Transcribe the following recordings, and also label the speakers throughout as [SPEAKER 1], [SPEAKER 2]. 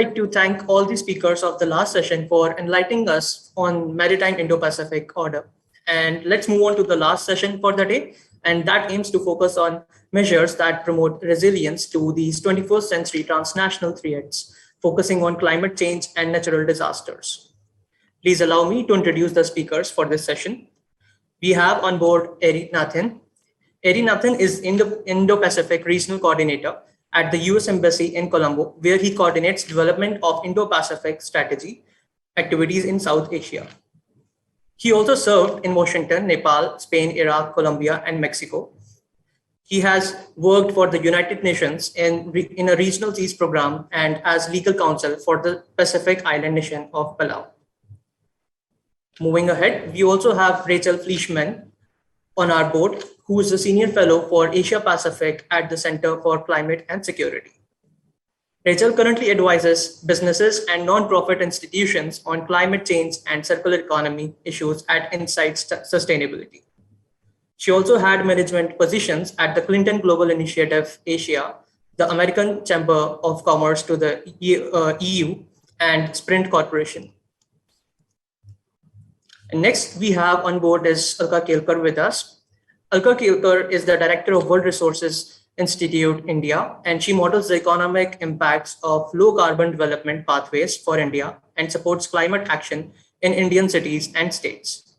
[SPEAKER 1] like to thank all the speakers of the last session for enlightening us on maritime Indo-Pacific order. And let's move on to the last session for the day. And that aims to focus on measures that promote resilience to these 21st century transnational threats, focusing on climate change and natural disasters. Please allow me to introduce the speakers for this session. We have on board Eric Nathan. Eric Nathan is Indo-Pacific Regional Coordinator at the US Embassy in Colombo, where he coordinates development of Indo-Pacific strategy activities in South Asia. He also served in Washington, Nepal, Spain, Iraq, Colombia, and Mexico. He has worked for the United Nations in a regional peace program and as legal counsel for the Pacific Island nation of Palau. Moving ahead, we also have Rachel Fleischman on our board, who is a senior fellow for Asia Pacific at the Center for Climate and Security. Rachel currently advises businesses and nonprofit institutions on climate change and circular economy issues at Insight Sustainability. She also had management positions at the Clinton Global Initiative Asia, the American Chamber of Commerce to the EU, and Sprint Corporation. And next, we have on board is Alka Kelkar with us. Alka Kelkar is the Director of World Resources Institute India, and she models the economic impacts of low carbon development pathways for India and supports climate action in Indian cities and states.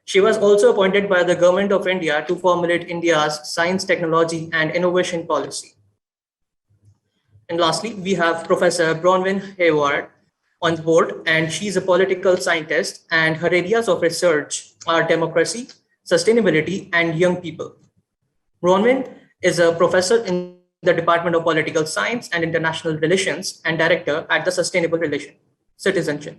[SPEAKER 1] She was also appointed by the Government of India to formulate India's science, technology, and innovation policy. And lastly, we have Professor Bronwyn Hayward on board, and she's a political scientist, and her areas of research are democracy, sustainability, and young people. Bronwyn is a professor in the Department of Political Science and International Relations and director at the Sustainable Relation Citizenship.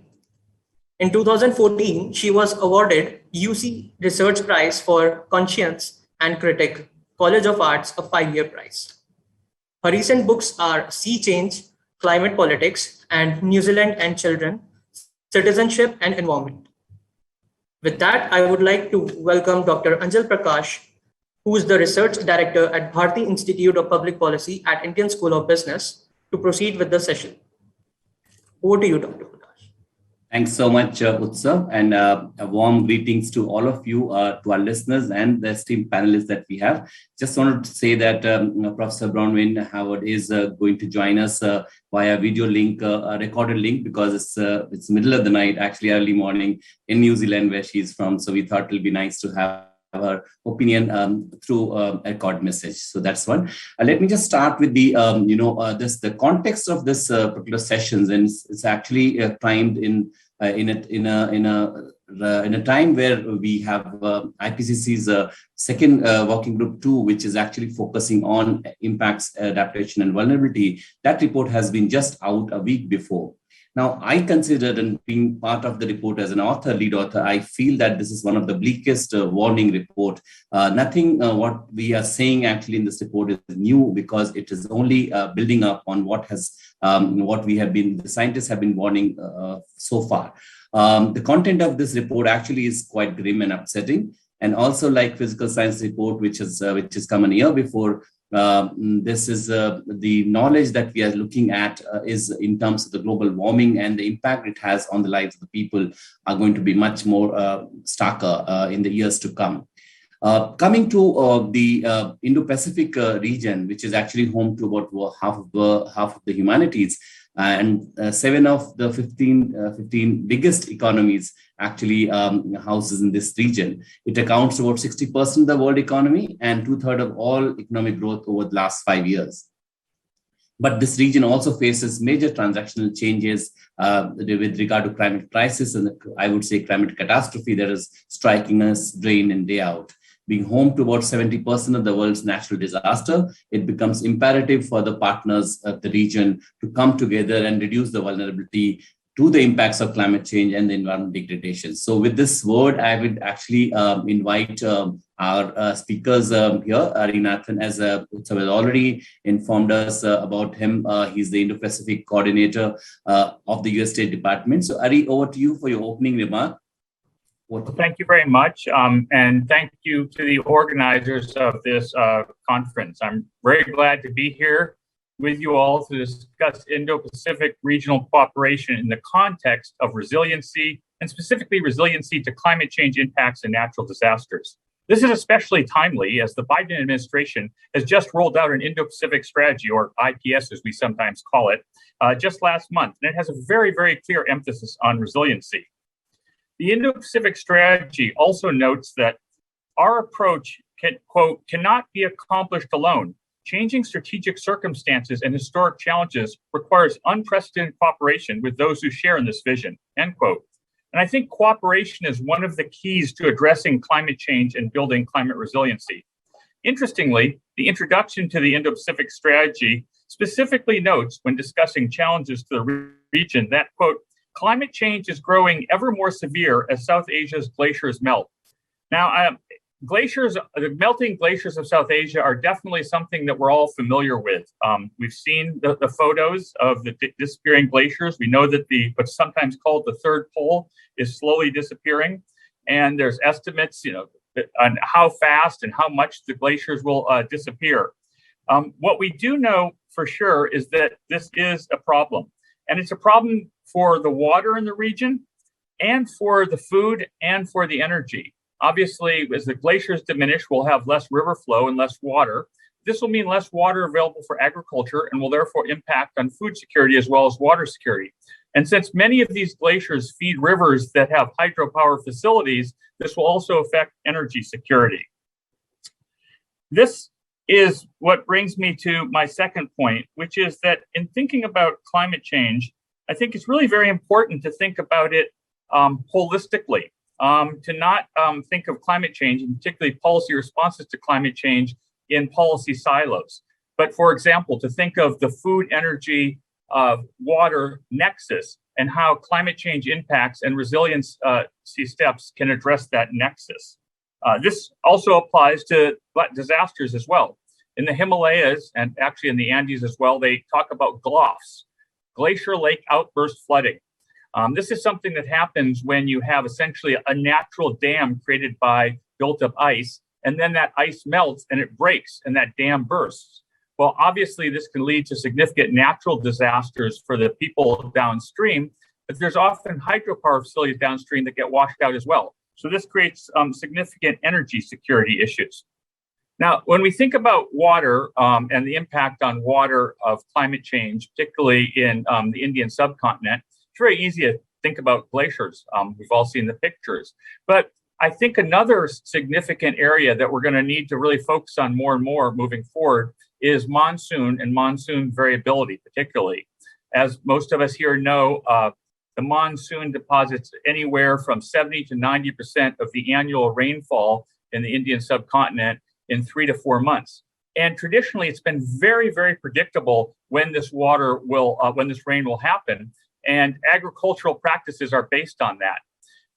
[SPEAKER 1] In 2014, she was awarded UC Research Prize for Conscience and Critic, College of Arts, a 5-year prize. Her recent books are Sea Change, Climate Politics, and New Zealand and Children, Citizenship and Environment. With that, I would like to welcome Dr. Anjal Prakash, who is the Research Director at Bharati Institute of Public Policy at Indian School of Business, to proceed with the session. Over to you, Dr. Prakash.
[SPEAKER 2] Thanks so much, Utsav, and a warm greetings to all of you, to our listeners and the esteemed panelists that we have. Just wanted to say that Professor Bronwyn Howard is going to join us via video link, a recorded link, because it's middle of the night, actually early morning in New Zealand, where she's from. So we thought it'll be nice to have her opinion through a record message. So that's one. Let me just start with the the context of this particular sessions, and it's actually timed in a time where we have IPCC's second working group 2, which is actually focusing on impacts, adaptation, and vulnerability. That report has been just out a week before. Now, I considered, and being part of the report as an lead author, I feel that this is one of the bleakest warning report. Nothing what we are saying actually in this report is new, because it is only building up on what the scientists have been warning so far. The content of this report actually is quite grim and upsetting. And also, like physical science report, which has come a year before, this is the knowledge that we are looking at is in terms of the global warming, and the impact it has on the lives of the people are going to be much more starker in the years to come. Coming to the Indo-Pacific region, which is actually home to about half of the humanities, and 7 of the 15 biggest economies actually houses in this region. It accounts for about 60% of the world economy and 2/3 of all economic growth over the last 5 years. But this region also faces major transactional changes with regard to climate crisis, and I would say climate catastrophe that is striking us day in and day out. Being home to about 70% of the world's natural disaster, it becomes imperative for the partners of the region to come together and reduce the vulnerability to the impacts of climate change and the environmental degradation. So with this word, I would actually invite our speakers here. Ari Nathan, as Utsav has already informed us about him. He's the Indo-Pacific coordinator of the US State Department. So Ari, over to you for your opening remark.
[SPEAKER 3] Well, thank you very much. And thank you to the organizers of this conference. I'm very glad to be here with you all to discuss Indo-Pacific regional cooperation in the context of resiliency, and specifically resiliency to climate change impacts and natural disasters. This is especially timely as the Biden administration has just rolled out an Indo-Pacific strategy, or IPS as we sometimes call it, just last month, and it has a very, very clear emphasis on resiliency. The Indo-Pacific strategy also notes that our approach cannot be accomplished alone. Changing strategic circumstances and historic challenges requires unprecedented cooperation with those who share in this vision, end quote. And I think cooperation is one of the keys to addressing climate change and building climate resiliency. Interestingly, the introduction to the Indo-Pacific strategy specifically notes when discussing challenges to the region that, quote, climate change is growing ever more severe as South Asia's glaciers melt. Now, the melting glaciers of South Asia are definitely something that we're all familiar with. We've seen the photos of the disappearing glaciers. We know that what's sometimes called the third pole is slowly disappearing. And there's estimates, on how fast and how much the glaciers will disappear. What we do know for sure is that this is a problem. And it's a problem for the water in the region, and for the food, and for the energy. Obviously, as the glaciers diminish, we'll have less river flow and less water. This will mean less water available for agriculture and will therefore impact on food security as well as water security. And since many of these glaciers feed rivers that have hydropower facilities, this will also affect energy security. This is what brings me to my second point, which is that in thinking about climate change, I think it's really very important to think about it holistically. To not think of climate change, and particularly policy responses to climate change, in policy silos. But for example, to think of the food, energy, water nexus and how climate change impacts and resiliency steps can address that nexus. This also applies to disasters as well. In the Himalayas, and actually in the Andes as well, they talk about GLOFs, glacier lake outburst flooding. This is something that happens when you have essentially a natural dam created by built up ice, and then that ice melts and it breaks and that dam bursts. Well, obviously this can lead to significant natural disasters for the people downstream, but there's often hydropower facilities downstream that get washed out as well. So this creates significant energy security issues. Now, when we think about water and the impact on water of climate change, particularly in the Indian subcontinent, it's very easy to think about glaciers. We've all seen the pictures. But I think another significant area that we're going to need to really focus on more and more moving forward is monsoon and monsoon variability, particularly. As most of us here know, the monsoon deposits anywhere from 70 to 90% of the annual rainfall in the Indian subcontinent in 3 to 4 months. And traditionally, it's been very, very predictable when this when this rain will happen. And agricultural practices are based on that.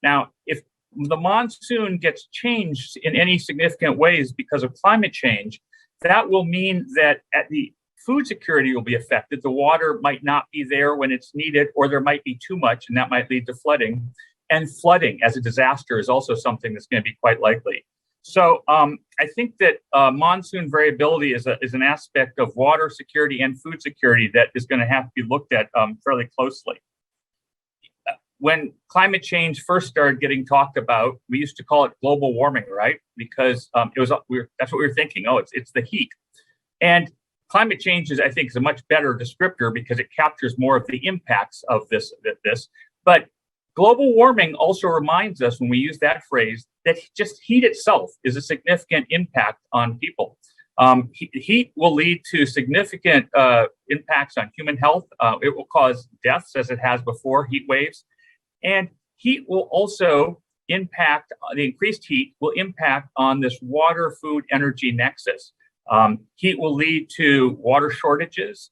[SPEAKER 3] Now, if the monsoon gets changed in any significant ways because of climate change, that will mean that the food security will be affected. The water might not be there when it's needed, or there might be too much, and that might lead to flooding. And flooding as a disaster is also something that's going to be quite likely. So I think that monsoon variability is an aspect of water security and food security that is going to have to be looked at fairly closely. When climate change first started getting talked about, we used to call it global warming, right? Because that's what we were thinking. Oh, it's the heat. And climate change is, I think, is a much better descriptor because it captures more of the impacts of this. But global warming also reminds us, when we use that phrase, that just heat itself is a significant impact on people. Heat will lead to significant impacts on human health. It will cause deaths, as it has before, heat waves. And heat will also impact, the increased heat will impact on this water, food, energy nexus. Heat will lead to water shortages.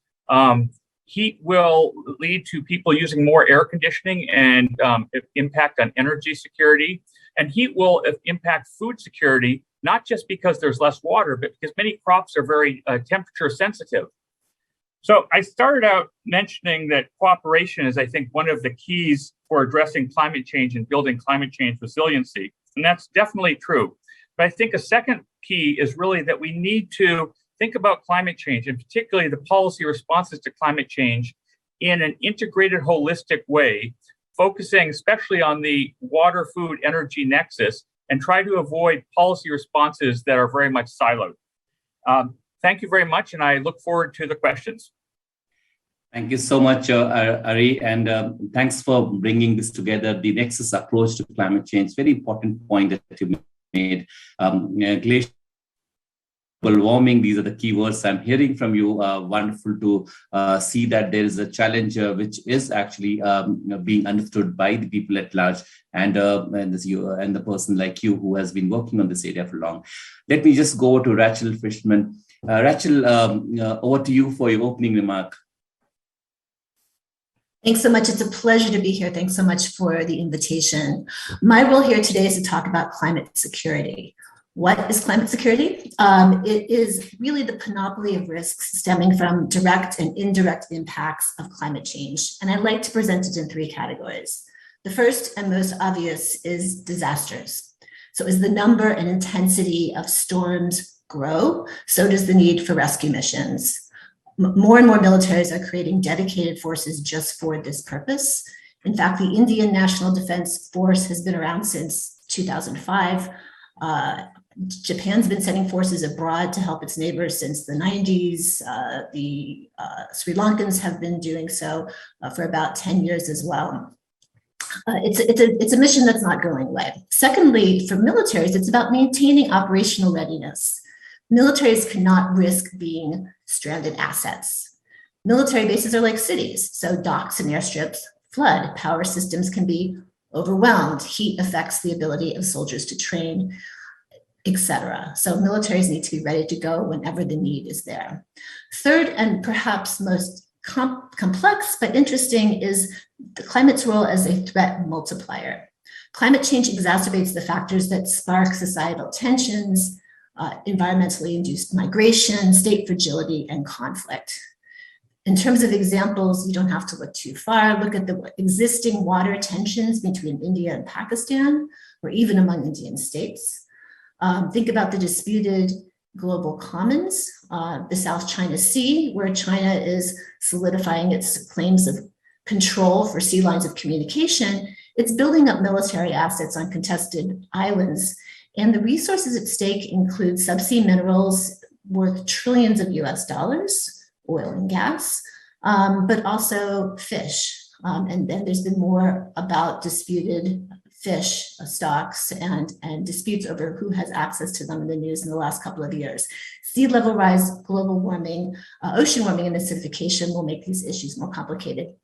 [SPEAKER 3] Heat will lead to people using more air conditioning and impact on energy security. And heat will impact food security, not just because there's less water, but because many crops are very temperature sensitive. So I started out mentioning that cooperation is, I think, one of the keys for addressing climate change and building climate change resiliency. And that's definitely true. But I think a second key is really that we need to think about climate change, and particularly the policy responses to climate change, in an integrated, holistic way, focusing especially on the water, food, energy nexus, and try to avoid policy responses that are very much siloed. Thank you very much, and I look forward to the questions.
[SPEAKER 2] Thank you so much, Ari, and thanks for bringing this together, the nexus approach to climate change. Very important point that you made. Glacier, global warming, these are the key words I'm hearing from you. Wonderful to see that there is a challenge which is actually being understood by the people at large, and the person like you who has been working on this area for long. Let me just go over to Rachel Fishman. Rachel, over to you for your opening remark.
[SPEAKER 4] Thanks so much. It's a pleasure to be here. Thanks so much for the invitation. My role here today is to talk about climate security. What is climate security? It is really the panoply of risks stemming from direct and indirect impacts of climate change. And I'd like to present it in three categories. The first and most obvious is disasters. So as the number and intensity of storms grow, so does the need for rescue missions. More and more militaries are creating dedicated forces just for this purpose. In fact, the Indian National Defense Force has been around since 2005. Japan's been sending forces abroad to help its neighbors since the 90s. The Sri Lankans have been doing so for about 10 years as well. It's a mission that's not going away. Secondly, for militaries, it's about maintaining operational readiness. Militaries cannot risk being stranded assets. Military bases are like cities, so docks and airstrips flood. Power systems can be overwhelmed. Heat affects the ability of soldiers to train, etc. So militaries need to be ready to go whenever the need is there. Third, and perhaps most complex but interesting, is the climate's role as a threat multiplier. Climate change exacerbates the factors that spark societal tensions, environmentally induced migration, state fragility, and conflict. In terms of examples, you don't have to look too far. Look at the existing water tensions between India and Pakistan, or even among Indian states. Think about the disputed global commons, the South China Sea, where China is solidifying its claims of control for sea lines of communication. It's building up military assets on contested islands. And the resources at stake include subsea minerals worth trillions of US dollars, oil and gas, but also fish. And then there's been more about disputed fish stocks and disputes over who has access to them in the news in the last couple of years. Sea level rise, global warming, ocean warming, and acidification will make these issues more complicated.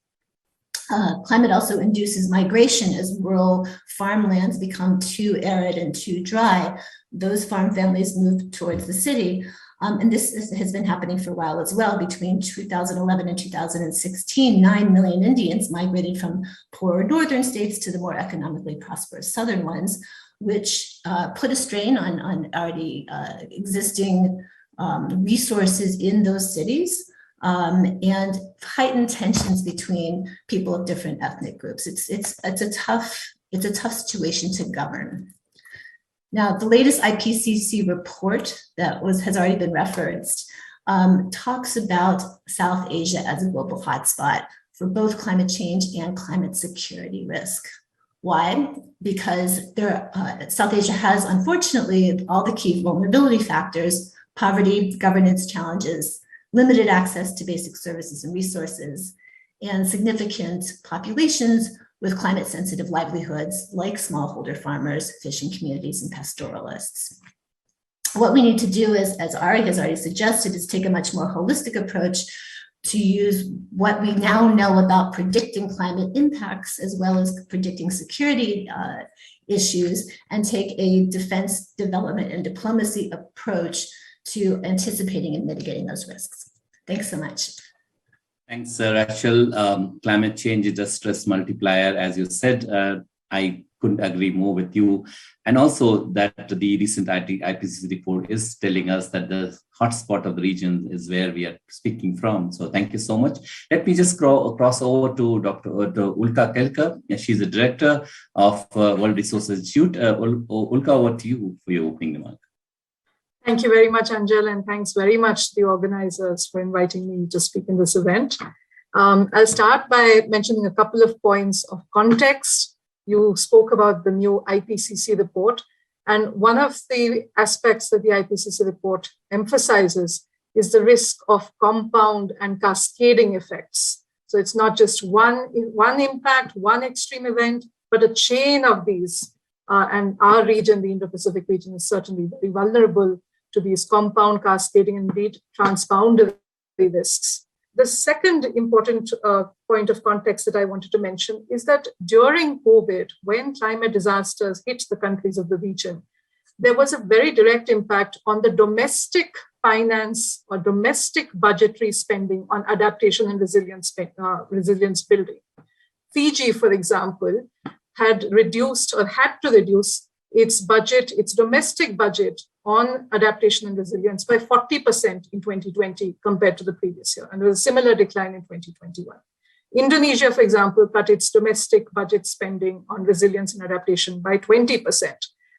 [SPEAKER 4] Climate also induces migration as rural farmlands become too arid and too dry. Those farm families move towards the city. And this has been happening for a while as well. Between 2011 and 2016, 9 million Indians migrated from poorer northern states to the more economically prosperous southern ones, which put a strain on already existing resources in those cities. And heightened tensions between people of different ethnic groups. It's a tough situation to govern. Now, the latest IPCC report that has already been referenced talks about South Asia as a global hotspot for both climate change and climate security risk. Why? Because South Asia has, unfortunately, all the key vulnerability factors: poverty, governance challenges, limited access to basic services and resources, and significant populations with climate-sensitive livelihoods like smallholder farmers, fishing communities, and pastoralists. What we need to do is, as Ari has already suggested, is take a much more holistic approach to use what we now know about predicting climate impacts as well as predicting security issues, and take a defense, development, and diplomacy approach to anticipating and mitigating those risks. Thanks so much.
[SPEAKER 2] Thanks, Rachel. Climate change is a stress multiplier, as you said. I couldn't agree more with you. And also that the recent IPCC report is telling us that the hotspot of the region is where we are speaking from. So thank you so much. Let me just cross over to Dr. Ulka Kelkar. She's the director of World Resources Institute. Ulka, over to you for your opening remark.
[SPEAKER 5] Thank you very much, Angel, and thanks very much to the organizers for inviting me to speak in this event. I'll start by mentioning a couple of points of context. You spoke about the new IPCC report, and one of the aspects that the IPCC report emphasizes is the risk of compound and cascading effects. So it's not just one impact, one extreme event, but a chain of these. And our region, the Indo-Pacific region, is certainly very vulnerable to these compound, cascading, and indeed transboundary risks. The second important point of context that I wanted to mention is that during COVID, when climate disasters hit the countries of the region, there was a very direct impact on the domestic finance or domestic budgetary spending on adaptation and resilience building. Fiji, for example, had reduced or had to reduce its budget, its domestic budget on adaptation and resilience by 40% in 2020 compared to the previous year. And there was a similar decline in 2021. Indonesia, for example, cut its domestic budget spending on resilience and adaptation by 20%.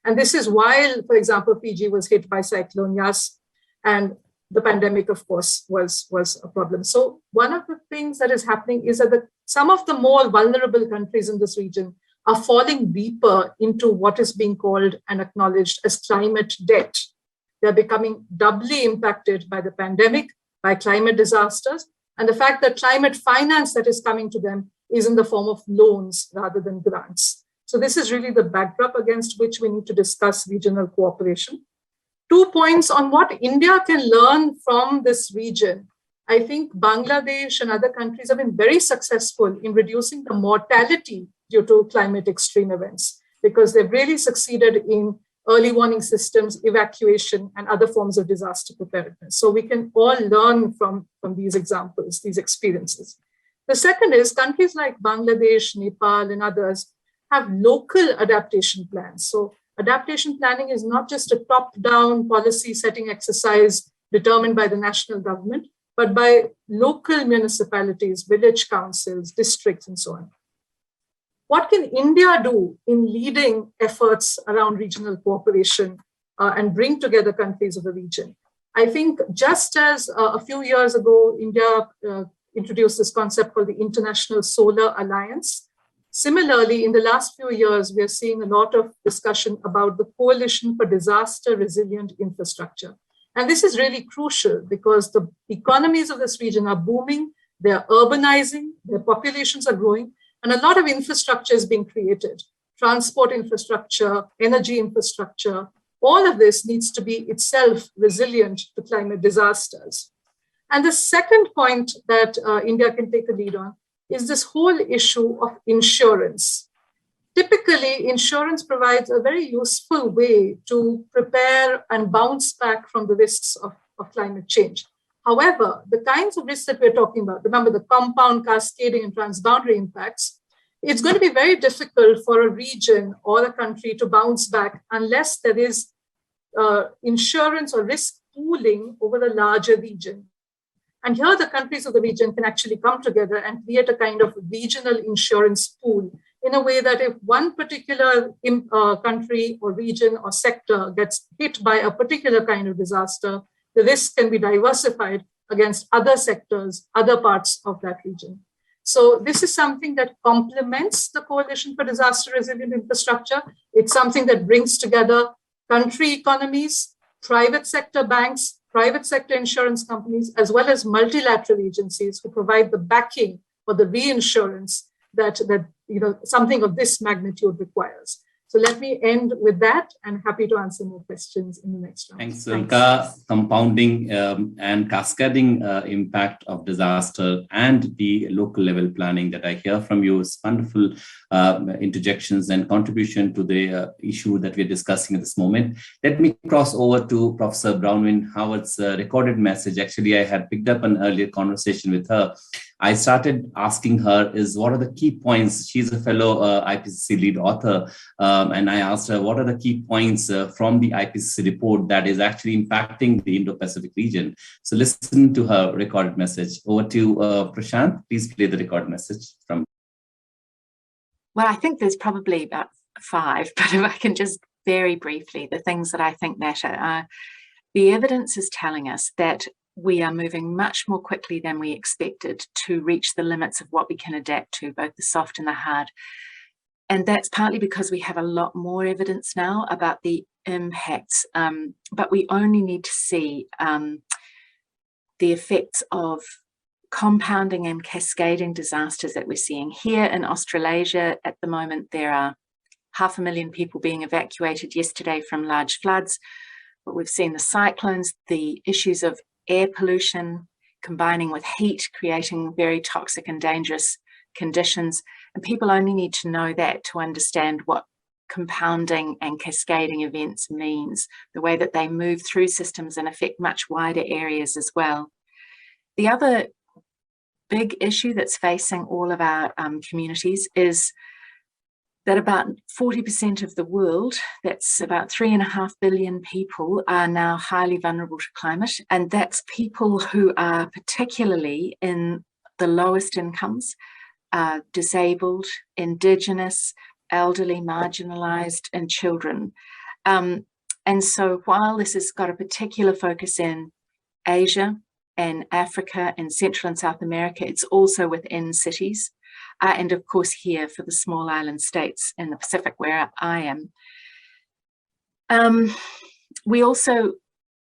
[SPEAKER 5] And this is while, for example, Fiji was hit by Cyclone Yas, and the pandemic, of course, was a problem. So one of the things that is happening is that some of the more vulnerable countries in this region are falling deeper into what is being called and acknowledged as climate debt. They're becoming doubly impacted by the pandemic, by climate disasters, and the fact that climate finance that is coming to them is in the form of loans rather than grants. So this is really the backdrop against which we need to discuss regional cooperation. 2 points on what India can learn from this region. I think Bangladesh and other countries have been very successful in reducing the mortality due to climate extreme events, because they've really succeeded in early warning systems, evacuation, and other forms of disaster preparedness. So we can all learn from these examples, these experiences. The second is countries like Bangladesh, Nepal, and others have local adaptation plans. So adaptation planning is not just a top-down policy setting exercise determined by the national government, but by local municipalities, village councils, districts, and so on. What can India do in leading efforts around regional cooperation and bring together countries of the region? I think just as a few years ago, India introduced this concept called the International Solar Alliance. Similarly, in the last few years, we are seeing a lot of discussion about the Coalition for Disaster Resilient Infrastructure. And this is really crucial because the economies of this region are booming, they're urbanizing, their populations are growing, and a lot of infrastructure is being created. Transport infrastructure, energy infrastructure, all of this needs to be itself resilient to climate disasters. And the second point that India can take a lead on is this whole issue of insurance. Typically, insurance provides a very useful way to prepare and bounce back from the risks of climate change. However, the kinds of risks that we're talking about, remember the compound, cascading, and transboundary impacts, it's going to be very difficult for a region or a country to bounce back unless there is insurance or risk pooling over the larger region. And here the countries of the region can actually come together and create a kind of regional insurance pool in a way that if one particular country or region or sector gets hit by a particular kind of disaster, the risk can be diversified against other sectors, other parts of that region. So this is something that complements the Coalition for Disaster Resilient Infrastructure. It's something that brings together country economies, private sector banks, private sector insurance companies, as well as multilateral agencies who provide the backing for the reinsurance that something of this magnitude requires. So let me end with that, and happy to answer more questions in the next round.
[SPEAKER 2] Thanks, Sulka. Compounding and cascading impact of disaster and the local level planning that I hear from you is wonderful interjections and contribution to the issue that we're discussing at this moment. Let me cross over to Professor Brownwin Howard's recorded message. Actually, I had picked up an earlier conversation with her. I started asking her what are the key points. She's a fellow IPCC lead author. And I asked her, what are the key points from the IPCC report that is actually impacting the Indo-Pacific region? So listen to her recorded message. Over to Prashant. Please play the recorded message from.
[SPEAKER 6] Well, I think there's probably about 5, but if I can just very briefly, the things that I think matter. The evidence is telling us that we are moving much more quickly than we expected to reach the limits of what we can adapt to, both the soft and the hard. And that's partly because we have a lot more evidence now about the impacts, but we only need to see the effects of compounding and cascading disasters that we're seeing. Here in Australasia at the moment, there are 500,000 people being evacuated yesterday from large floods, but we've seen the cyclones, the issues of air pollution combining with heat, creating very toxic and dangerous conditions. And people only need to know that to understand what compounding and cascading events means, the way that they move through systems and affect much wider areas as well. The other big issue that's facing all of our communities is that about 40% of the world, that's about 3.5 billion people, are now highly vulnerable to climate. And that's people who are particularly in the lowest incomes, disabled, Indigenous, elderly, marginalised, and children. And so while this has got a particular focus in Asia and Africa and Central and South America, it's also within cities. And of course here for the small island states in the Pacific where I am. We also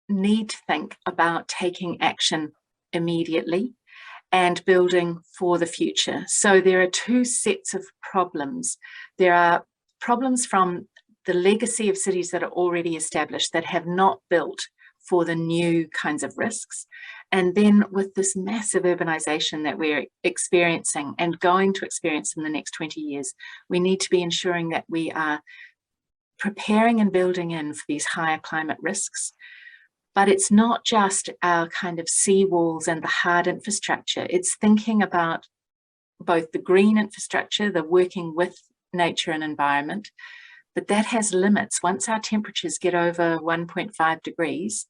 [SPEAKER 6] need to think about taking action immediately and building for the future. So there are two sets of problems. There are problems from the legacy of cities that are already established that have not built for the new kinds of risks. And then with this massive urbanization that we're experiencing and going to experience in the next 20 years, we need to be ensuring that we are preparing and building in for these higher climate risks. But it's not just our kind of seawalls and the hard infrastructure. It's thinking about both the green infrastructure, the working with nature and environment, but that has limits. Once our temperatures get over 1.5 degrees,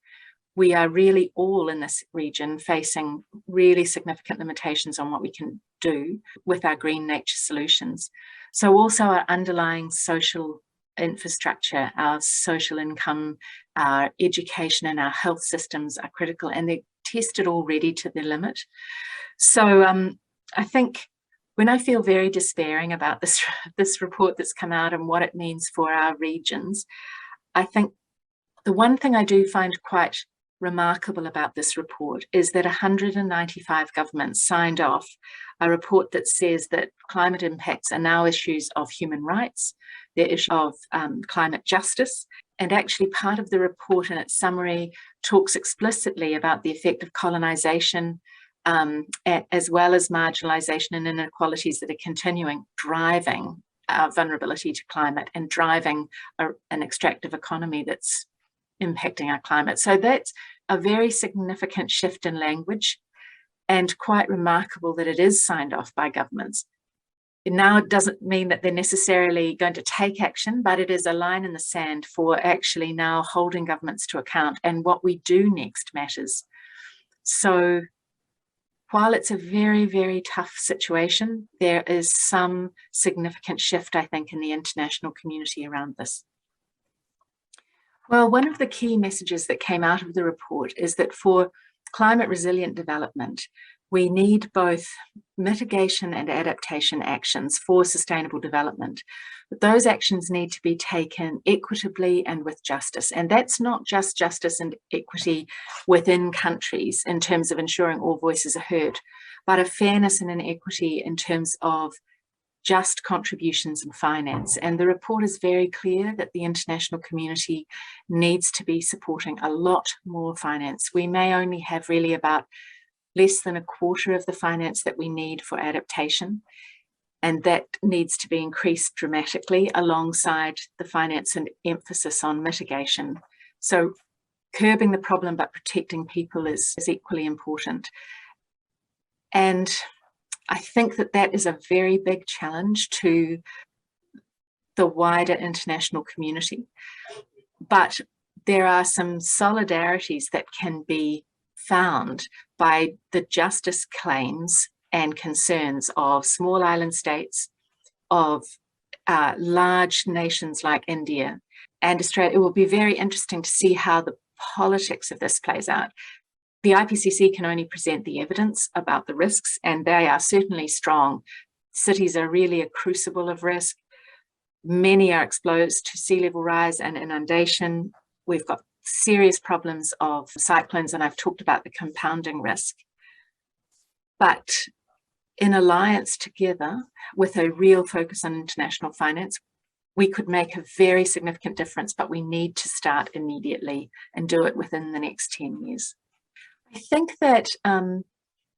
[SPEAKER 6] we are really all in this region facing really significant limitations on what we can do with our green nature solutions. So also our underlying social infrastructure, our social income, our education and our health systems are critical, and they're tested already to the limit. So I think when I feel very despairing about this report that's come out and what it means for our regions, I think the one thing I do find quite remarkable about this report is that 195 governments signed off a report that says that climate impacts are now issues of human rights, they're issues of climate justice, and actually part of the report in its summary talks explicitly about the effect of colonisation as well as marginalisation and inequalities that are continuing, driving our vulnerability to climate and driving an extractive economy that's impacting our climate. So that's a very significant shift in language and quite remarkable that it is signed off by governments. Now it doesn't mean that they're necessarily going to take action, but it is a line in the sand for actually now holding governments to account, and what we do next matters. So while it's a very, very tough situation, there is some significant shift, I think, in the international community around this. Well, one of the key messages that came out of the report is that for climate resilient development, we need both mitigation and adaptation actions for sustainable development. But those actions need to be taken equitably and with justice. And that's not just justice and equity within countries in terms of ensuring all voices are heard, but a fairness and an equity in terms of just contributions and finance. And the report is very clear that the international community needs to be supporting a lot more finance. We may only have really about less than a quarter of the finance that we need for adaptation, and that needs to be increased dramatically alongside the finance and emphasis on mitigation. So curbing the problem but protecting people is equally important. And I think that that is a very big challenge to the wider international community. But there are some solidarities that can be found by the justice claims and concerns of small island states, of large nations like India and Australia. It will be very interesting to see how politics of this plays out. The IPCC can only present the evidence about the risks, and they are certainly strong. Cities are really a crucible of risk. Many are exposed to sea level rise and inundation. We've got serious problems of cyclones, and I've talked about the compounding risk. But in alliance together with a real focus on international finance, we could make a very significant difference, but we need to start immediately and do it within the next 10 years. I think that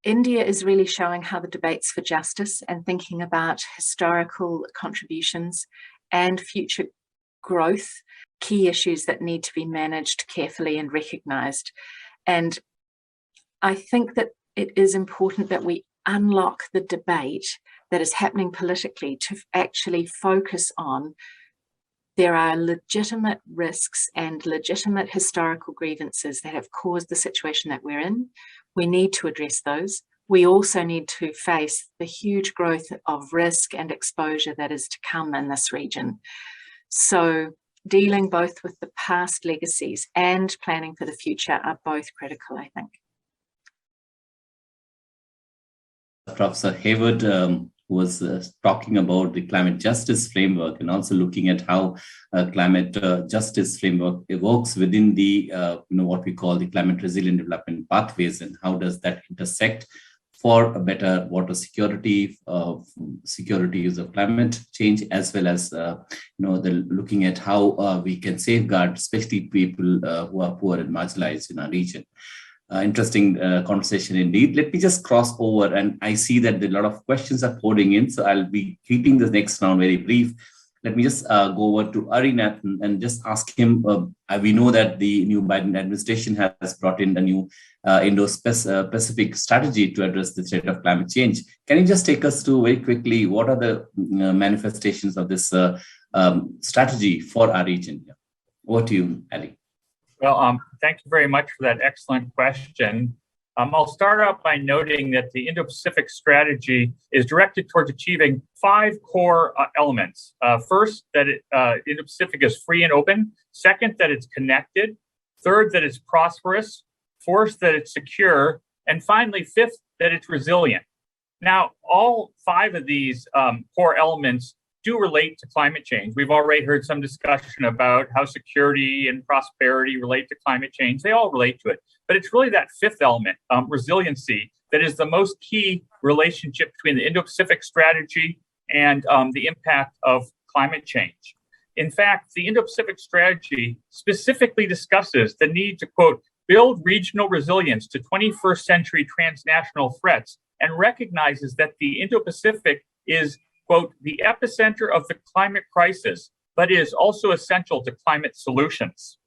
[SPEAKER 6] India is really showing how the debates for justice and thinking about historical contributions and future growth, key issues that need to be managed carefully and recognised. And I think that it is important that we unlock the debate that is happening politically to actually focus on there are legitimate risks and legitimate historical grievances that have caused the situation that we're in. We need to address those. We also need to face the huge growth of risk and exposure that is to come in this region. So dealing both with the past legacies and planning for the future are both critical, I think.
[SPEAKER 2] Professor Hayward was talking about the climate justice framework and also looking at how climate justice framework works within the what we call the climate resilient development pathways, and how does that intersect for a better water security, security use of climate change, as well as looking at how we can safeguard, especially people who are poor and marginalized in our region. Interesting conversation indeed. Let me just cross over, and I see that a lot of questions are pouring in, so I'll be keeping the next round very brief. Let me just go over to Arinathan and just ask him, we know that the new Biden administration has brought in a new Indo-Pacific strategy to address the threat of climate change. Can you just take us through very quickly what are the manifestations of this strategy for our region? Over to you, Ali.
[SPEAKER 3] Well, thank you very much for that excellent question. I'll start out by noting that the Indo-Pacific strategy is directed towards achieving 5 core elements. First, that Indo-Pacific is free and open. Second, that it's connected. Third, that it's prosperous. Fourth, that it's secure. And finally, fifth, that it's resilient. Now, all 5 of these core elements do relate to climate change. We've already heard some discussion about how security and prosperity relate to climate change. They all relate to it. But it's really that 5th element, resiliency, that is the most key relationship between the Indo-Pacific strategy and the impact of climate change. In fact, the Indo-Pacific strategy specifically discusses the need to, quote, build regional resilience to 21st century transnational threats, and recognizes that the Indo-Pacific is, quote, the epicenter of the climate crisis, but is also essential to climate solutions.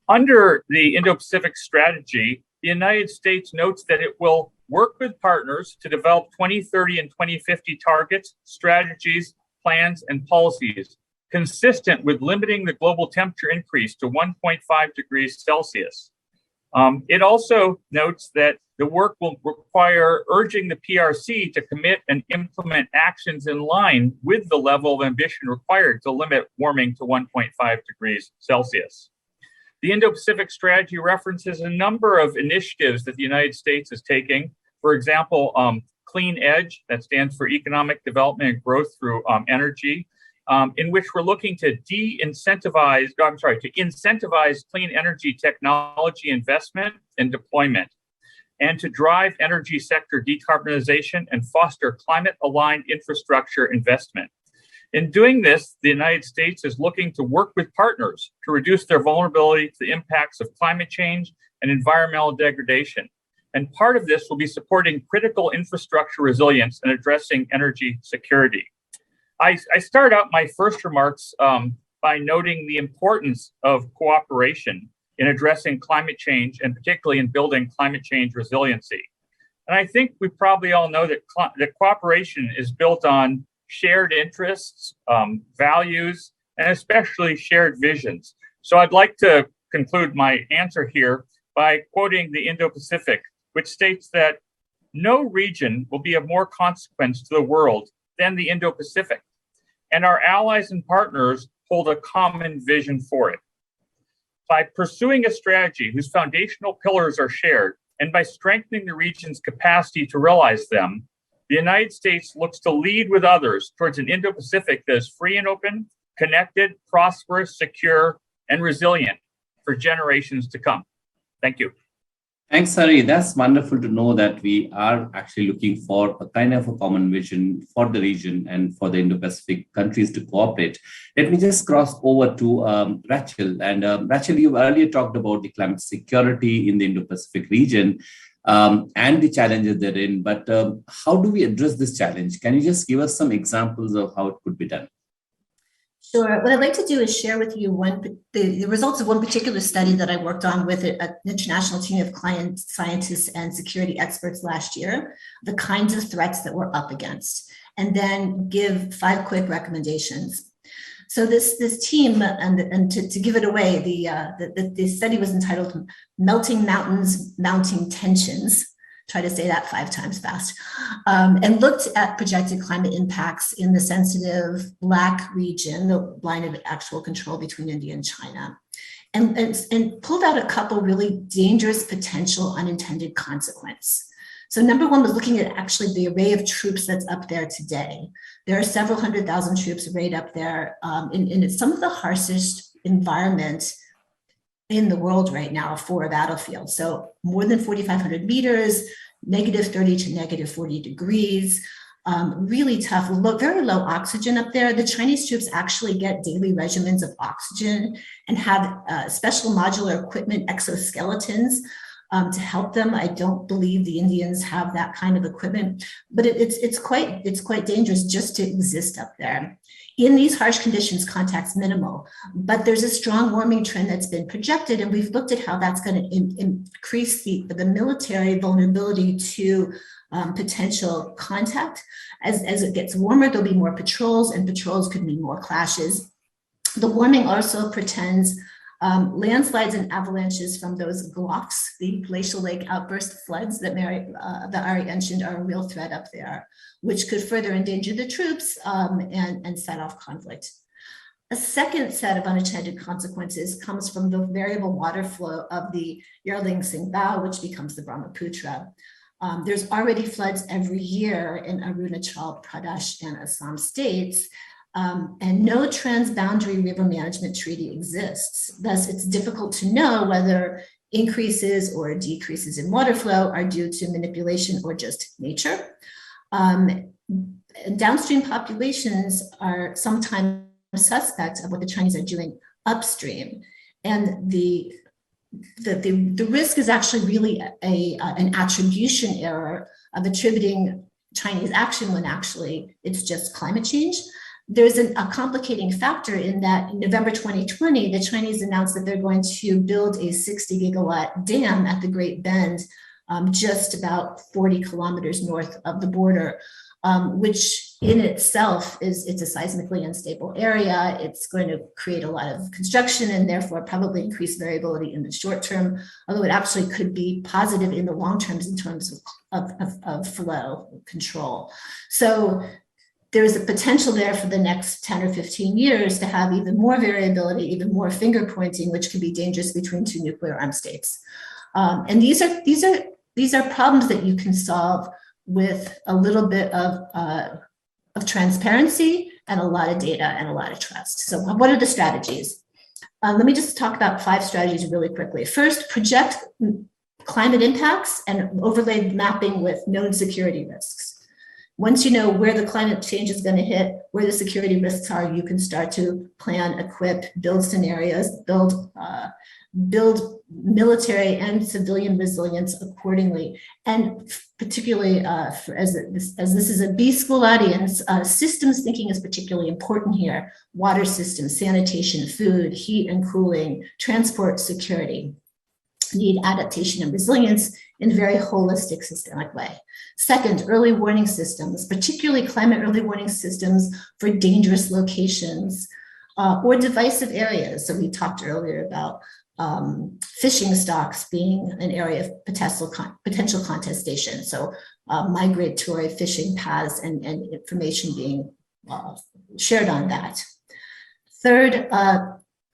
[SPEAKER 3] Under the Indo-Pacific strategy, the United States notes that it will work with partners to develop 2030 and 2050 targets, strategies, plans, and policies consistent with limiting the global temperature increase to 1.5 degrees Celsius. It also notes that the work will require urging the PRC to commit and implement actions in line with the level of ambition required to limit warming to 1.5 degrees Celsius. The Indo-Pacific strategy references a number of initiatives that the United States is taking. For example, Clean Edge, that stands for Economic Development and Growth through Energy, in which we're looking to incentivize clean energy technology investment and deployment, and to drive energy sector decarbonization and foster climate-aligned infrastructure investment. In doing this, the United States is looking to work with partners to reduce their vulnerability to the impacts of climate change and environmental degradation. And part of this will be supporting critical infrastructure resilience and addressing energy security. I start out my first remarks by noting the importance of cooperation in addressing climate change, and particularly in building climate change resiliency. And I think we probably all know that cooperation is built on shared interests, values, and especially shared visions. So I'd like to conclude my answer here by quoting the Indo-Pacific, which states that no region will be of more consequence to the world than the Indo-Pacific, and our allies and partners hold a common vision for it. By pursuing a strategy whose foundational pillars are shared, and by strengthening the region's capacity to realize them, the United States looks to lead with others towards an Indo-Pacific that is free and open, connected, prosperous, secure, and resilient for generations to come. Thank you.
[SPEAKER 2] Thanks, Hari. That's wonderful to know that we are actually looking for a kind of a common vision for the region and for the Indo-Pacific countries to cooperate. Let me just cross over to Rachel. And Rachel, you earlier talked about the climate security in the Indo-Pacific region and the challenges therein. But how do we address this challenge? Can you just give us some examples of how it could be done?
[SPEAKER 4] Sure. What I'd like to do is share with you the results of one particular study that I worked on with an international team of client scientists and security experts last year, the kinds of threats that we're up against, and then give 5 quick recommendations. So this team, and to give it away, the study was entitled "Melting Mountains, Mounting Tensions." Try to say that 5 times fast, and looked at projected climate impacts in the sensitive Black region, the line of actual control between India and China, and pulled out a couple really dangerous potential unintended consequences. So number one was looking at actually the array of troops that's up there today. There are several 100,000 troops arrayed up there in some of the harshest environment in the world right now for a battlefield. So more than 4,500 meters, -30 to -40 degrees, really tough, very low oxygen up there. The Chinese troops actually get daily regimens of oxygen and have special modular equipment, exoskeletons, to help them. I don't believe the Indians have that kind of equipment, but it's quite dangerous just to exist up there. In these harsh conditions, contact's minimal, but there's a strong warming trend that's been projected, and we've looked at how that's going to increase the military vulnerability to potential contact. As it gets warmer, there'll be more patrols, and patrols could mean more clashes. The warming also portends landslides and avalanches from those GLOFs, the glacial lake outburst floods that Ari mentioned, are a real threat up there, which could further endanger the troops and set off conflict. A second set of unintended consequences comes from the variable water flow of the Yarling Tsingtao, which becomes the Brahmaputra. There's already floods every year in Arunachal Pradesh and Assam states, and no transboundary river management treaty exists. Thus, it's difficult to know whether increases or decreases in water flow are due to manipulation or just nature. Downstream populations are sometimes suspect of what the Chinese are doing upstream, and the risk is actually really an attribution error of attributing Chinese action when actually it's just climate change. There's a complicating factor in that in November 2020, the Chinese announced that they're going to build a 60 gigawatt dam at the Great Bend, just about 40 kilometers north of the border, which in itself it's a seismically unstable area. It's going to create a lot of construction and therefore probably increase variability in the short term, although it actually could be positive in the long terms in terms of flow control. So there's a potential there for the next 10 or 15 years to have even more variability, even more finger pointing, which could be dangerous between 2 nuclear armed states. And these are problems that you can solve with a little bit of transparency and a lot of data and a lot of trust. So what are the strategies? Let me just talk about 5 strategies really quickly. First, project climate impacts and overlay mapping with known security risks. Once you know where the climate change is going to hit, where the security risks are, you can start to plan, equip, build scenarios, build military and civilian resilience accordingly. And particularly as this is a B school audience, systems thinking is particularly important here. Water systems, sanitation, food, heat and cooling, transport security need adaptation and resilience in a very holistic, systemic way. Second, early warning systems, particularly climate early warning systems for dangerous locations or divisive areas. So we talked earlier about fishing stocks being an area of potential contestation. So migratory fishing paths and information being shared on that. Third,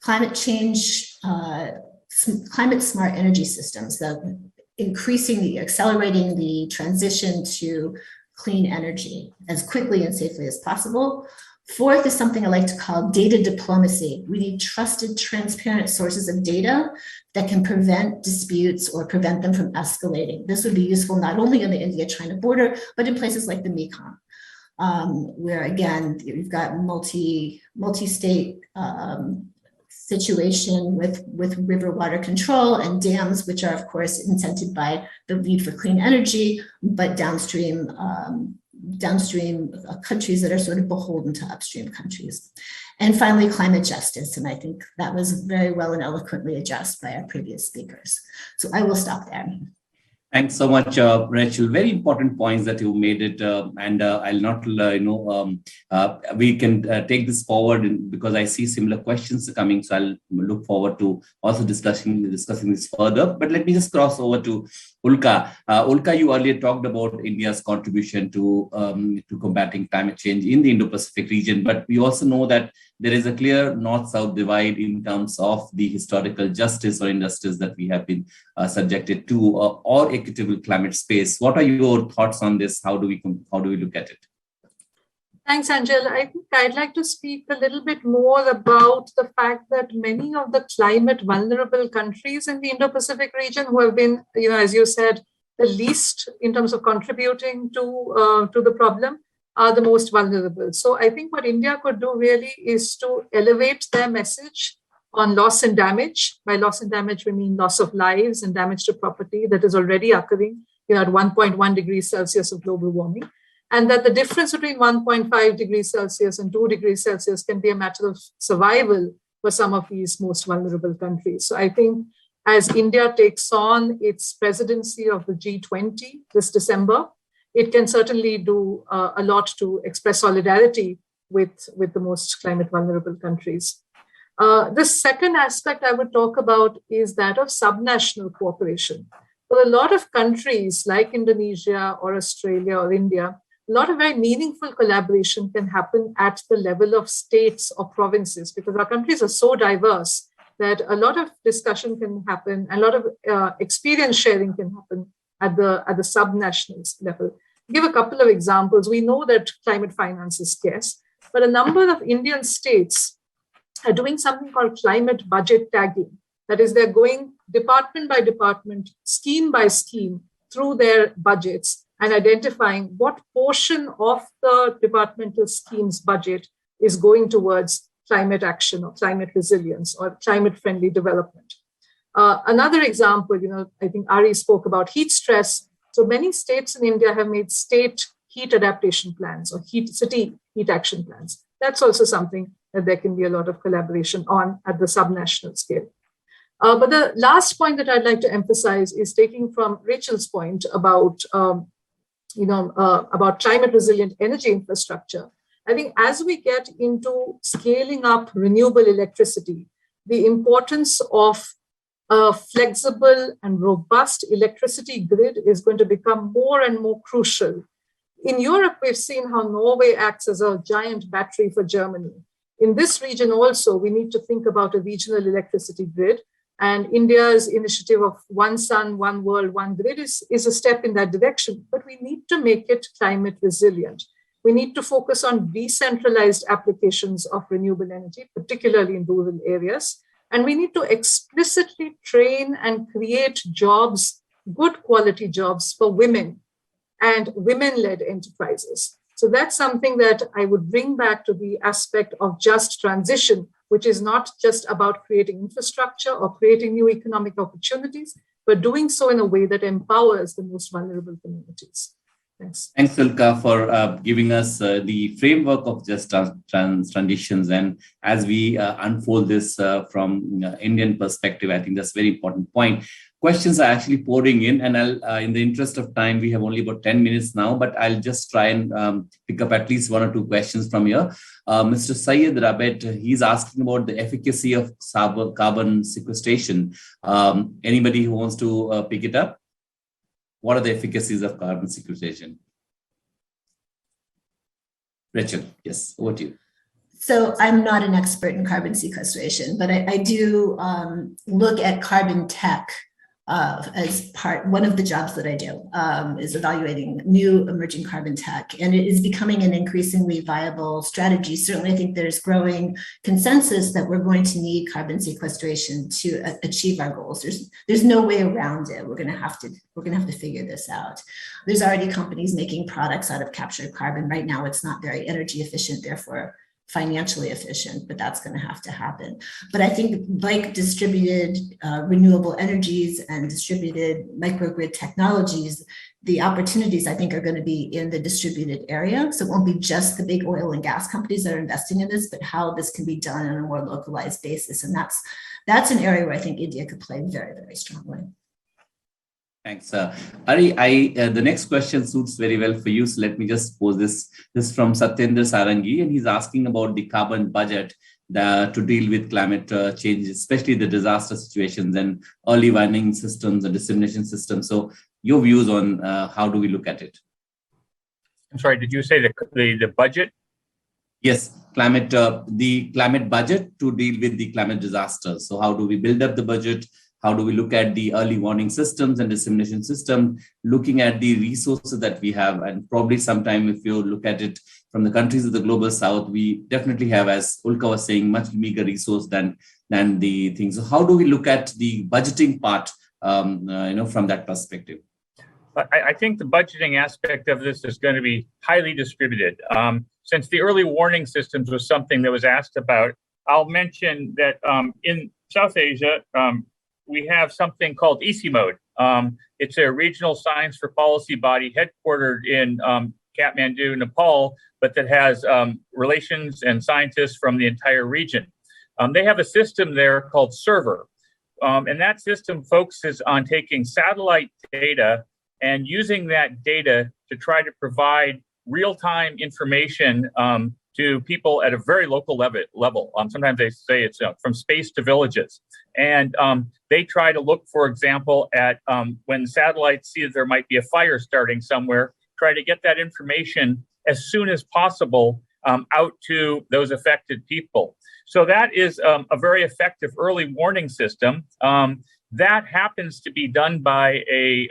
[SPEAKER 4] climate change, climate smart energy systems, accelerating the transition to clean energy as quickly and safely as possible. Fourth is something I like to call data diplomacy. We need trusted, transparent sources of data that can prevent disputes or prevent them from escalating. This would be useful not only in the India-China border, but in places like the Mekong, where again, you've got multi-state situation with river water control and dams, which are of course incented by the need for clean energy, but downstream countries that are sort of beholden to upstream countries. And finally, climate justice. And I think that was very well and eloquently addressed by our previous speakers. So I will stop there.
[SPEAKER 2] Thanks so much, Rachel. Very important points that you made it, and I'll not, we can take this forward because I see similar questions coming. So I'll look forward to also discussing this further. But let me just cross over to Ulka. Ulka, you earlier talked about India's contribution to combating climate change in the Indo-Pacific region, but we also know that there is a clear north-south divide in terms of the historical justice or injustice that we have been subjected to, or equitable climate space. What are your thoughts on this? How do we look at it?
[SPEAKER 5] Thanks, Angela. I think I'd like to speak a little bit more about the fact that many of the climate vulnerable countries in the Indo-Pacific region who have been, as you said, the least in terms of contributing to the problem are the most vulnerable. So I think what India could do really is to elevate their message on loss and damage. By loss and damage, we mean loss of lives and damage to property that is already occurring at 1.1 degrees Celsius of global warming. And that the difference between 1.5 degrees Celsius and 2 degrees Celsius can be a matter of survival for some of these most vulnerable countries. So I think as India takes on its presidency of the G20 this December, it can certainly do a lot to express solidarity with the most climate vulnerable countries. The second aspect I would talk about is that of subnational cooperation. For a lot of countries like Indonesia or Australia or India, a lot of very meaningful collaboration can happen at the level of states or provinces, because our countries are so diverse that a lot of discussion can happen, a lot of experience sharing can happen at the subnational level. I'll give a couple of examples. We know that climate finance is scarce, but a number of Indian states are doing something called climate budget tagging. That is, they're going department by department, scheme by scheme through their budgets and identifying what portion of the departmental scheme's budget is going towards climate action or climate resilience or climate-friendly development. Another example, I think Ari spoke about heat stress. So many states in India have made state heat adaptation plans or city heat action plans. That's also something that there can be a lot of collaboration on at the subnational scale. But the last point that I'd like to emphasize is taking from Rachel's point about climate resilient energy infrastructure. I think as we get into scaling up renewable electricity, the importance of a flexible and robust electricity grid is going to become more and more crucial. In Europe, we've seen how Norway acts as a giant battery for Germany. In this region also, we need to think about a regional electricity grid. And India's initiative of One Sun, One World, One Grid is a step in that direction. But we need to make it climate resilient. We need to focus on decentralized applications of renewable energy, particularly in rural areas. And we need to explicitly train and create jobs, good quality jobs for women and women-led enterprises. So that's something that I would bring back to the aspect of just transition, which is not just about creating infrastructure or creating new economic opportunities, but doing so in a way that empowers the most vulnerable communities. Thanks.
[SPEAKER 2] Thanks, Ulka, for giving us the framework of just transitions. And as we unfold this from Indian perspective, I think that's a very important point. Questions are actually pouring in, and I'll, in the interest of time, we have only about 10 minutes now, but I'll just try and pick up at least one or two questions from here. Mr. Syed Rabet, he's asking about the efficacy of carbon sequestration. Anybody who wants to pick it up? What are the efficacies of carbon sequestration? Rachel, yes, over to you.
[SPEAKER 4] So I'm not an expert in carbon sequestration, but I do look at carbon tech as one of the jobs that I do is evaluating new emerging carbon tech, and it is becoming an increasingly viable strategy. Certainly, I think there's growing consensus that we're going to need carbon sequestration to achieve our goals. There's no way around it. We're going to have to figure this out. There's already companies making products out of captured carbon. Right now, it's not very energy efficient, therefore financially efficient, but that's going to have to happen. But I think like distributed renewable energies and distributed microgrid technologies, the opportunities I think are going to be in the distributed area. So it won't be just the big oil and gas companies that are investing in this, but how this can be done on a more localized basis. And that's an area where I think India could play very, very strongly.
[SPEAKER 2] Thanks. Ari, the next question suits very well for you. So let me just pose this. This is from Satyendra Sarangi, and he's asking about the carbon budget to deal with climate change, especially the disaster situations and early warning systems and dissemination systems. So your views on how do we look at it?
[SPEAKER 3] I'm sorry, did you say the budget?
[SPEAKER 2] Yes, the climate budget to deal with the climate disasters. So how do we build up the budget? How do we look at the early warning systems and dissemination system, looking at the resources that we have? And probably sometime if you look at it from the countries of the global south, we definitely have, as Ulka was saying, much meager resource than the things. So how do we look at the budgeting part, from that perspective?
[SPEAKER 3] I think the budgeting aspect of this is going to be highly distributed. Since the early warning systems was something that was asked about, I'll mention that in South Asia, we have something called EC Mode. It's a regional science for policy body headquartered in Kathmandu, Nepal, but that has relations and scientists from the entire region. They have a system there called Server. And that system focuses on taking satellite data and using that data to try to provide real-time information to people at a very local level. Sometimes they say it's from space to villages. And they try to look, for example, at when satellites see that there might be a fire starting somewhere, try to get that information as soon as possible out to those affected people. So that is a very effective early warning system. That happens to be done by a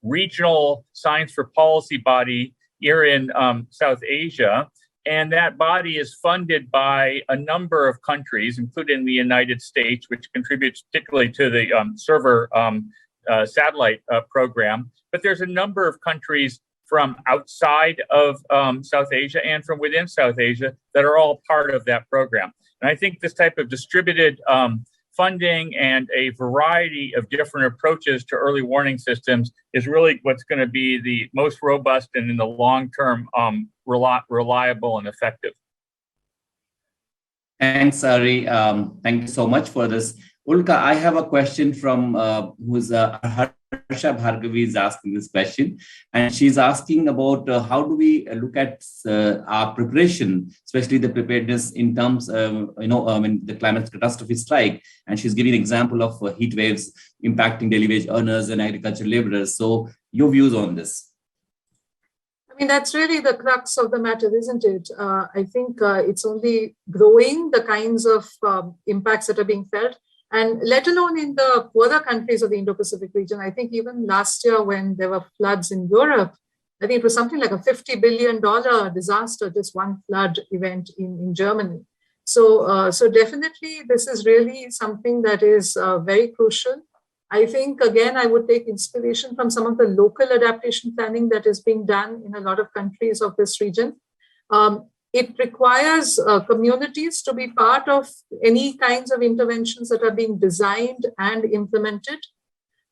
[SPEAKER 3] regional science for policy body here in South Asia. And that body is funded by a number of countries, including the United States, which contributes particularly to the Server satellite program. But there's a number of countries from outside of South Asia and from within South Asia that are all part of that program. And I think this type of distributed funding and a variety of different approaches to early warning systems is really what's going to be the most robust and in the long term reliable and effective.
[SPEAKER 2] Thanks, Ari. Thank you so much for this. Ulka, I have a question from who's Harsha Bhargavi is asking this question, and she's asking about how do we look at our preparation, especially the preparedness in terms of when the climate catastrophe strike, and she's giving an example of heat waves impacting daily wage earners and agricultural laborers. So your views on this?
[SPEAKER 5] I mean, that's really the crux of the matter, isn't it? I think it's only growing the kinds of impacts that are being felt. And let alone in the poorer countries of the Indo-Pacific region, I think even last year when there were floods in Europe, I think it was something like a $50 billion disaster, just one flood event in Germany. So definitely this is really something that is very crucial. I think, again, I would take inspiration from some of the local adaptation planning that is being done in a lot of countries of this region. It requires communities to be part of any kinds of interventions that are being designed and implemented.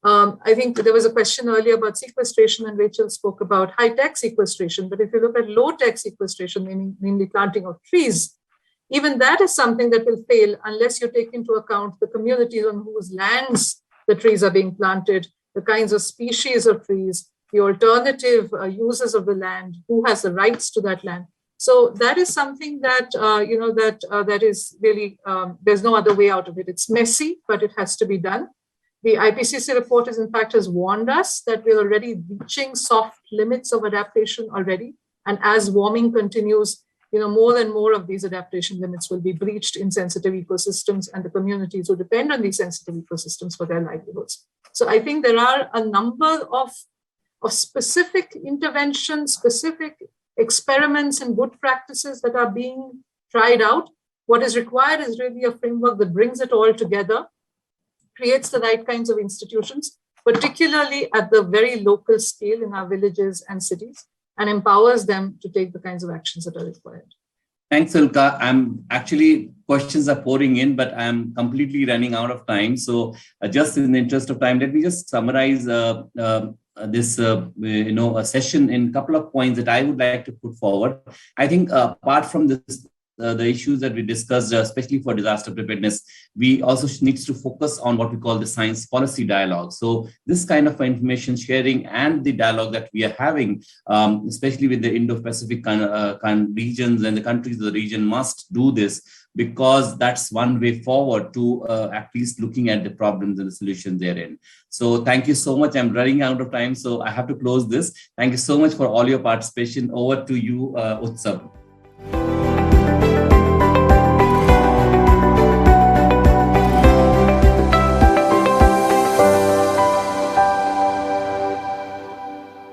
[SPEAKER 5] I think there was a question earlier about sequestration, and Rachel spoke about high-tech sequestration. But if you look at low-tech sequestration, mainly planting of trees, even that is something that will fail unless you take into account the communities on whose lands the trees are being planted, the kinds of species of trees, the alternative uses of the land, who has the rights to that land. So that is something that, that is really, there's no other way out of it. It's messy, but it has to be done. The IPCC report is, in fact, has warned us that we're already reaching soft limits of adaptation already. And as warming continues, more and more of these adaptation limits will be breached in sensitive ecosystems, and the communities who depend on these sensitive ecosystems for their livelihoods. So I think there are a number of specific interventions, specific experiments and good practices that are being tried out. What is required is really a framework that brings it all together, creates the right kinds of institutions, particularly at the very local scale in our villages and cities, and empowers them to take the kinds of actions that are required.
[SPEAKER 2] Thanks, Ulka. Questions are pouring in, but I'm completely running out of time. So just in the interest of time, let me just summarize this a session in a couple of points that I would like to put forward. I think apart from this, the issues that we discussed, especially for disaster preparedness, we also need to focus on what we call the science policy dialogue. So this kind of information sharing and the dialogue that we are having, especially with the Indo-Pacific regions and the countries of the region, must do this, because that's one way forward to at least looking at the problems and the solutions therein. So thank you so much. I'm running out of time, so I have to close this. Thank you so much for all your participation. Over to you, Utsav.